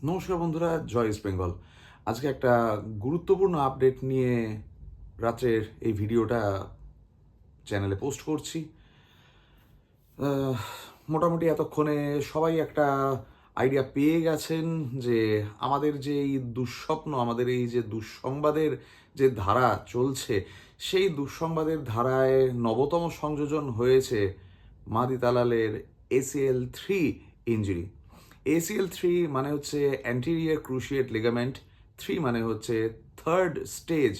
নমস্কার বন্ধুরা, জয় ইস্ট বেঙ্গল। আজকে একটা গুরুত্বপূর্ণ আপডেট নিয়ে রাত্রের এই ভিডিওটা চ্যানেলে পোস্ট করছি। আহ, মোটামুটি এতক্ষণে সবাই একটা আইডিয়া পেয়ে গেছেন যে আমাদের যে এই দুঃস্বপ্ন, আমাদের এই যে দুঃসংবাদের যে ধারা চলছে, সেই দুঃসংবাদের ধারায় নবতম সংযোজন হয়েছে মাদি তালালের ACL3 ইনজুরি। ACL3 মানে হচ্ছে অ্যান্টেরিয়র ক্রুশিয়েট লিগামেন্ট, 3 মানে হচ্ছে থার্ড স্টেজ,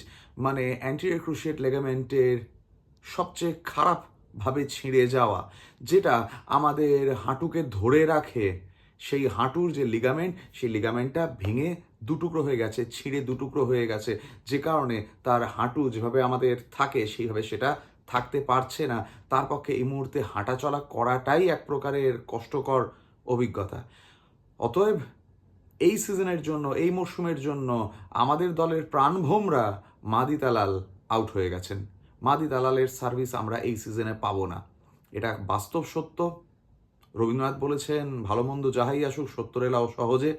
মানে অ্যান্টেরিয়র ক্রুশিয়েট লিগামেন্টের সবচেয়ে খারাপভাবে ছিঁড়ে যাওয়া, যেটা আমাদের হাঁটুকে ধরে রাখে। সেই হাঁটুর যে লিগামেন্ট, সেই লিগামেন্টটা ভেঙে দুটুকরো হয়ে গেছে, ছিঁড়ে দুটুকরো হয়ে গেছে, যে কারণে তার হাঁটু যেভাবে আমাদের থাকে সেইভাবে সেটা থাকতে পারছে না। তার পক্ষে এই মুহূর্তে হাঁটাচলা করাটাই এক প্রকারের কষ্টকর অভিজ্ঞতা। অতএব এই সিজনের জন্য, এই মরশুমের জন্য আমাদের দলের প্রাণভোমরা মাদি তালাল আউট হয়ে গেছেন। মাদি তালালের সার্ভিস আমরা এই সিজনে পাবো না, এটা বাস্তব সত্য। রবীন্দ্রনাথ বলেছেন, ভালো মন্দ যাহাই আসুক সত্য এলাও সহজে।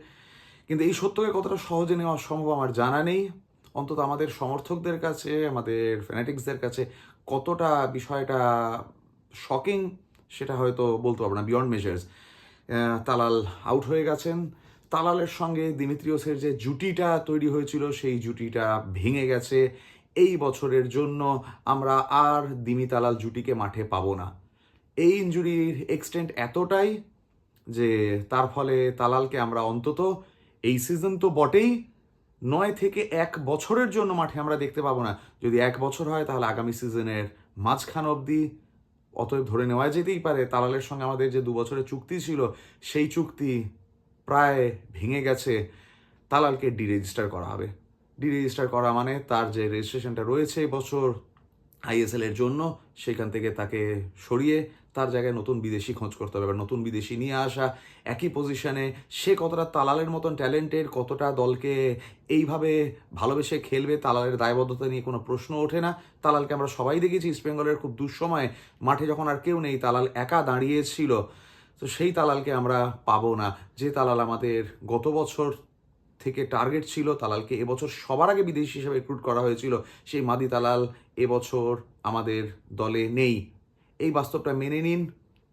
কিন্তু এই সত্যকে কতটা সহজে নেওয়া সম্ভব আমার জানা নেই। অন্তত আমাদের সমর্থকদের কাছে, আমাদের ফ্যানাটিক্সদের কাছে কতটা বিষয়টা শকিং সেটা হয়তো বলতে পারবো না, বিয়ন্ড মেজার্স। তালাল আউট হয়ে গেছেন। তালালের সঙ্গে দিমিত্রিওসের যে জুটিটা তৈরি হয়েছিল, সেই জুটিটা ভেঙে গেছে। এই বছরের জন্য আমরা আর দিমি তালাল জুটিকে মাঠে পাবো না। এই ইনজুরির এক্সটেন্ট এতটাই যে তার ফলে তালালকে আমরা অন্তত এই সিজন তো বটেই, 9 থেকে 1 বছরের জন্য মাঠে আমরা দেখতে পাবো না। যদি 1 বছর হয় তাহলে আগামী সিজনের মাঝখান অবধি। অতএব ধরে নেওয়া যেতেই পারে তালালের সঙ্গে আমাদের যে 2 বছরের চুক্তি ছিল, সেই চুক্তি প্রায় ভেঙে গেছে। তালালকে ডিরেজিস্টার করা হবে। ডিরেজিস্টার করা মানে তার যে রেজিস্ট্রেশনটা রয়েছে এবছর ISL এর জন্য, সেখান থেকে তাকে সরিয়ে তার জায়গায় নতুন বিদেশি খোঁজ করতে হবে। নতুন বিদেশি নিয়ে আসা একই পজিশনে, সে কতটা তালালের মতন ট্যালেন্টেড, কতটা দলকে এইভাবে ভালোবেসে খেলবে, তালালের দায়বদ্ধতা নিয়ে কোনো প্রশ্ন ওঠে না। তালালকে আমরা সবাই দেখেছি ইস্টবেঙ্গলের খুব দুঃসময়ে, মাঠে যখন আর কেউ নেই তালাল একা দাঁড়িয়েছিল। তো সেই তালালকে আমরা পাবো না, যে তালাল আমাদের গত বছর থেকে টার্গেট ছিল। তালালকে এবছর সবার আগে বিদেশি হিসেবে রিক্রুট করা হয়েছিল, সেই মাদি তালাল এবছর আমাদের দলে নেই। এই বাস্তবটা মেনে নিন।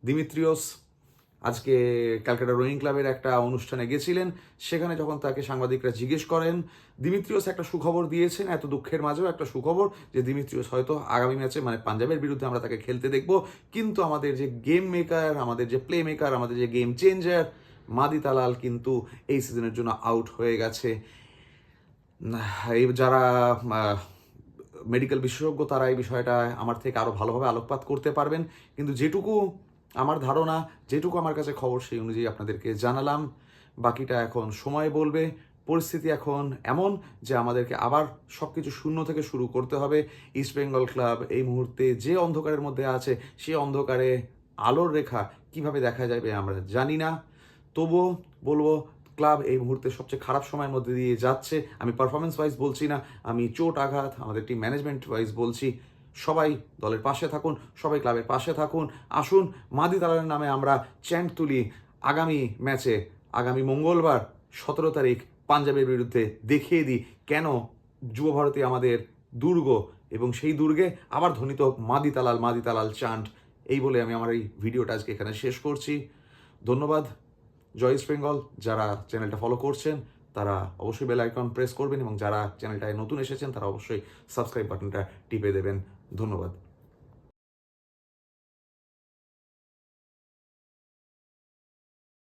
দিমিত্রিওস আজকে ক্যালকাটা রোয়িং ক্লাবের একটা অনুষ্ঠানে গেছিলেন, সেখানে যখন তাকে সাংবাদিকরা জিজ্ঞেস করেন, দিমিত্রিওস একটা সুখবর দিয়েছেন, এত দুঃখের মাঝেও একটা সুখবর, যে দিমিত্রিওস হয়তো আগামী ম্যাচে মানে পাঞ্জাবের বিরুদ্ধে আমরা তাকে খেলতে দেখব। কিন্তু আমাদের যে গেম মেকার, আমাদের যে প্লে মেকার, আমাদের যে গেম চেঞ্জার মাদি তালাল কিন্তু এই সিজনের জন্য আউট হয়ে গেছে। এই যারা মেডিকেল বিশেষজ্ঞ তারা এই বিষয়টা আমার থেকে আরও ভালোভাবে আলোকপাত করতে পারবেন, কিন্তু যেটুকু আমার ধারণা, যেটুকু আমার কাছে খবর, সেই অনুযায়ী আপনাদেরকে জানালাম। বাকিটা এখন সময় বলবে। পরিস্থিতি এখন এমন যে আমাদেরকে আবার সব কিছু শূন্য থেকে শুরু করতে হবে। ইস্টবেঙ্গল ক্লাব এই মুহূর্তে যে অন্ধকারের মধ্যে আছে, সেই অন্ধকারে আলোর রেখা কিভাবে দেখা যাবে আমরা জানি না। তবুও বলবো, ক্লাব এই মুহূর্তে সবচেয়ে খারাপ সময়ের মধ্যে দিয়ে যাচ্ছে। আমি পারফরমেন্স ওয়াইজ বলছি না, আমি চোট আঘাত, আমাদের টিম ম্যানেজমেন্ট ওয়াইজ বলছি। সবাই দলের পাশে থাকুন, সবাই ক্লাবের পাশে থাকুন। আসুন মাদি তালালের নামে আমরা চ্যান্ট তুলি আগামী ম্যাচে, আগামী মঙ্গলবার 17 তারিখ পাঞ্জাবের বিরুদ্ধে। দেখিয়ে দিই কেন যুব ভারতী আমাদের দুর্গ, এবং সেই দুর্গে আবার ধ্বনিত মাদি তালাল, মাদি তালাল চান্ট। এই বলে আমি আমার এই ভিডিওটা আজকে এখানে শেষ করছি। ধন্যবাদ। জয় ইস্ট বেঙ্গল। যারা চ্যানেলটা ফলো করছেন তারা অবশ্যই বেল আইকন প্রেস করবেন, এবং যারা চ্যানেলটায় নতুন এসেছেন তারা অবশ্যই সাবস্ক্রাইব বাটনটা টিপে দেবেন। ধন্যবাদ।